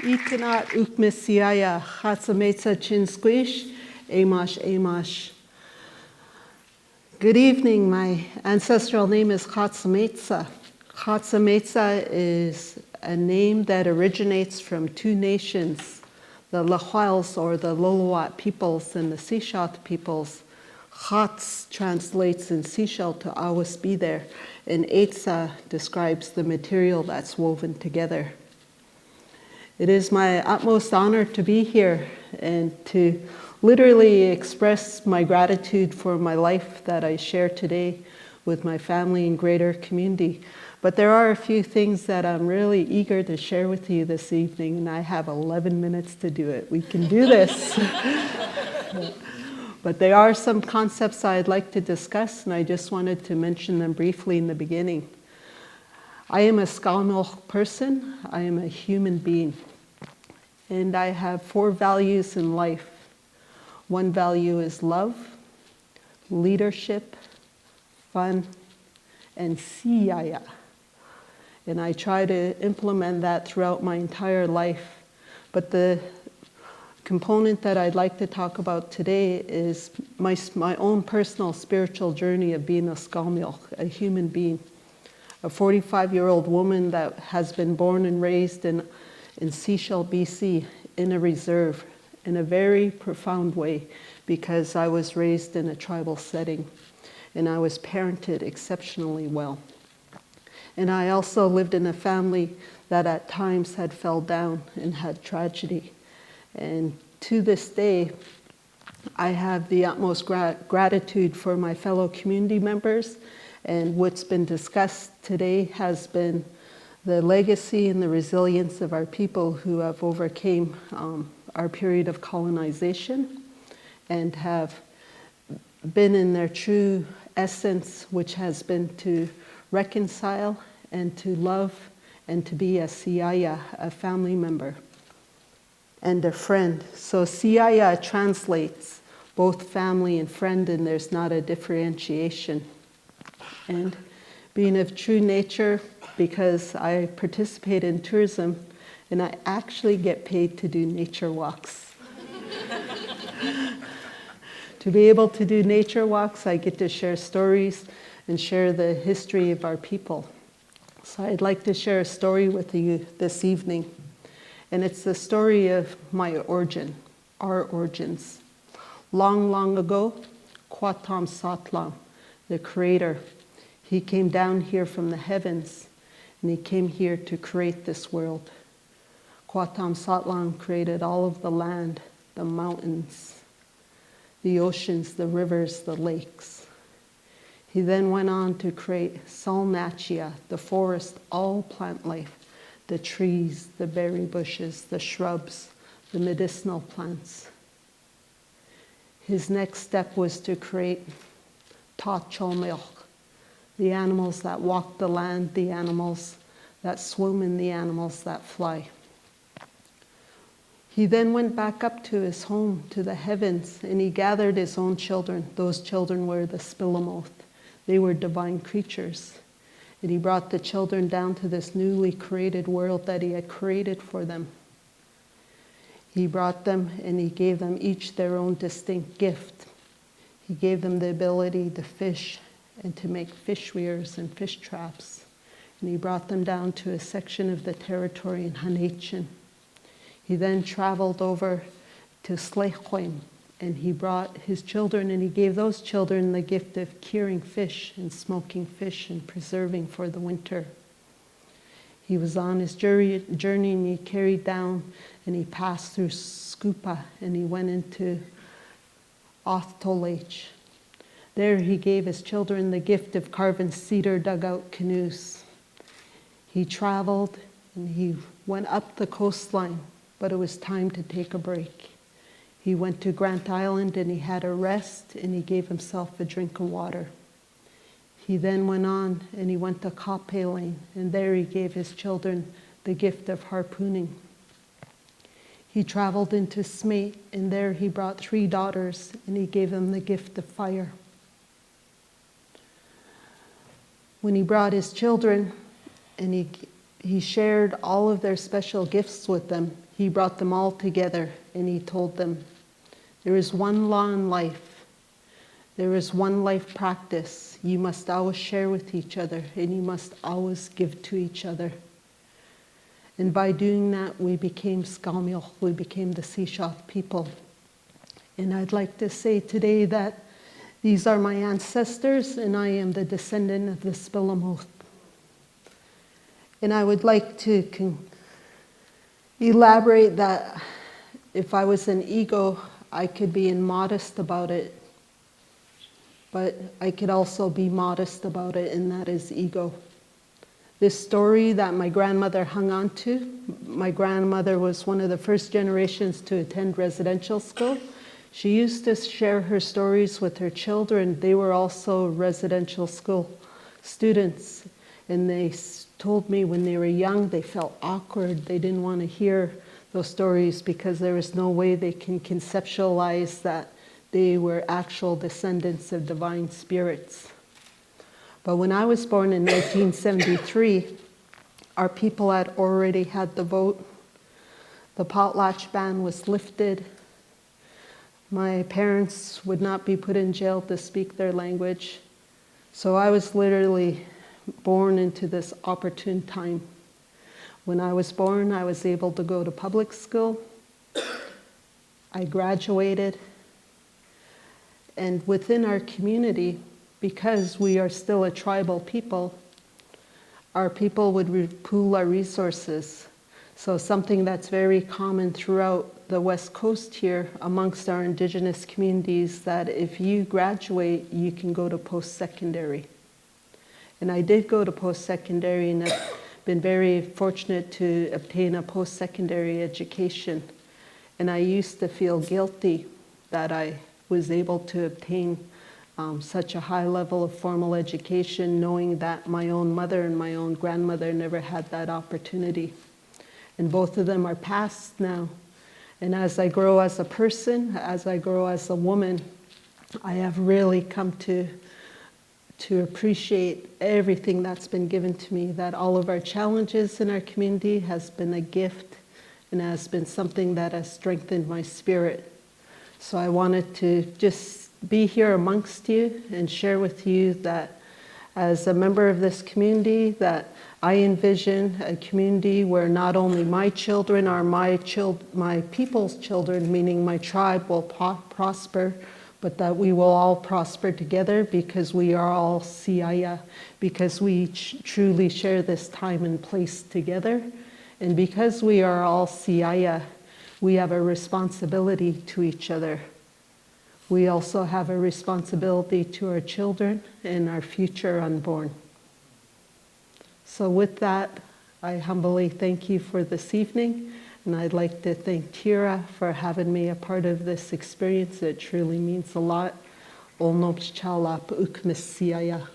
Ikanat ukmesiaya, Hatsametsa chin squish, Amash Amash. Good evening, my ancestral name is Hatsametsa. Hatsametsa is a name that originates from two nations, the Lahuals or the Loloat peoples and the Sechelt peoples. Hats translates in Sechelt to always be there, and Etsa describes the material that's woven together. It is my utmost honor to be here and to literally express my gratitude for my life that I share today with my family and greater community. But there are a few things that I'm really eager to share with you this evening, and I have 11 minutes to do it. We can do this. But there are some concepts I'd like to discuss, and I just wanted to mention them briefly in the beginning. I am a Skalmilk person. I am a human being. And I have 4 values in life. One value is love, leadership, fun, and siyaya. And I try to implement that throughout my entire life. But the component that I'd like to talk about today is my own personal spiritual journey of being a Skalmilk, a human being. A 45-year-old woman that has been born and raised in Sechelt, BC, in a reserve, in a very profound way, because I was raised in a tribal setting, and I was parented exceptionally well. And I also lived in a family that at times had fell down and had tragedy. And to this day, I have the utmost gratitude for my fellow community members. And what's been discussed today has been the legacy and the resilience of our people who have overcame our period of colonization and have been in their true essence, which has been to reconcile and to love and to be a siyaya, a family member, and a friend. So siyaya translates both family and friend, and there's not a differentiation. And being of true nature, because I participate in tourism, and I actually get paid to do nature walks. To be able to do nature walks, I get to share stories and share the history of our people. So I'd like to share a story with you this evening. And it's the story of my origin, our origins. Long, long ago, Kwatam Satlam, the creator, he came down here from the heavens, and he came here to create this world. Kwatam Satlam created all of the land, the mountains, the oceans, the rivers, the lakes. He then went on to create Salnachia, the forest, all plant life, the trees, the berry bushes, the shrubs, the medicinal plants. His next step was to create Tacholmilk, the animals that walk the land, the animals that swim, and the animals that fly. He then went back up to his home, to the heavens, and he gathered his own children. Those children were the Spillamoth. They were divine creatures. And he brought the children down to this newly created world that he had created for them. He brought them and he gave them each their own distinct gift. He gave them the ability to fish and to make fish weirs and fish traps. And he brought them down to a section of the territory in Hanetchen. He then traveled over to Slechwein, and he brought his children, and he gave those children the gift of curing fish and smoking fish and preserving for the winter. He was on his journey, and he carried down, and he passed through Skupa, and he went into Othtolech. There he gave his children the gift of carving cedar dugout canoes. He traveled, and he went up the coastline, but it was time to take a break. He went to Grant Island and he had a rest and he gave himself a drink of water. He then went on and he went to Kapelane, and there he gave his children the gift of harpooning. He traveled into Smate, and there he brought 3 daughters and he gave them the gift of fire. When he brought his children and he he shared all of their special gifts with them. He brought them all together and he told them, there is one law in life. There is one life practice. You must always share with each other and you must always give to each other. And by doing that, we became Skalmilch, we became the Sechalt people. And I'd like to say today that these are my ancestors and I am the descendant of the Spillamoth. And I would like to elaborate that if I was an ego, I could be immodest about it. But I could also be modest about it, and that is ego. This story that my grandmother hung on to, my grandmother was one of the first generations to attend residential school. She used to share her stories with her children. They were also residential school students. And they told me when they were young, they felt awkward. They didn't want to hear those stories because there was no way they can conceptualize that they were actual descendants of divine spirits. But when I was born in 1973, our people had already had the vote. The potlatch ban was lifted. My parents would not be put in jail to speak their language. So I was literally born into this opportune time. When I was born, I was able to go to public school. I graduated. And within our community, because we are still a tribal people, our people would pool our resources. So something that's very common throughout the West Coast here amongst our Indigenous communities, that if you graduate, you can go to post-secondary. And I did go to post-secondary, and I've been very fortunate to obtain a post-secondary education. And I used to feel guilty that I was able to obtain such a high level of formal education, knowing that my own mother and my own grandmother never had that opportunity. And both of them are past now. And as I grow as a person, as I grow as a woman, I have really come to appreciate everything that's been given to me, that all of our challenges in our community has been a gift and has been something that has strengthened my spirit. So I wanted to just be here amongst you and share with you that as a member of this community, that I envision a community where not only my children are my people's children, meaning my tribe, will prosper, but that we will all prosper together because we are all Siaya, because we truly share this time and place together. And because we are all Siaya, we have a responsibility to each other. We also have a responsibility to our children and our future unborn. So with that, I humbly thank you for this evening, and I'd like to thank Tira for having me a part of this experience. It truly means a lot. Olnop Chalap Ukmisiaya.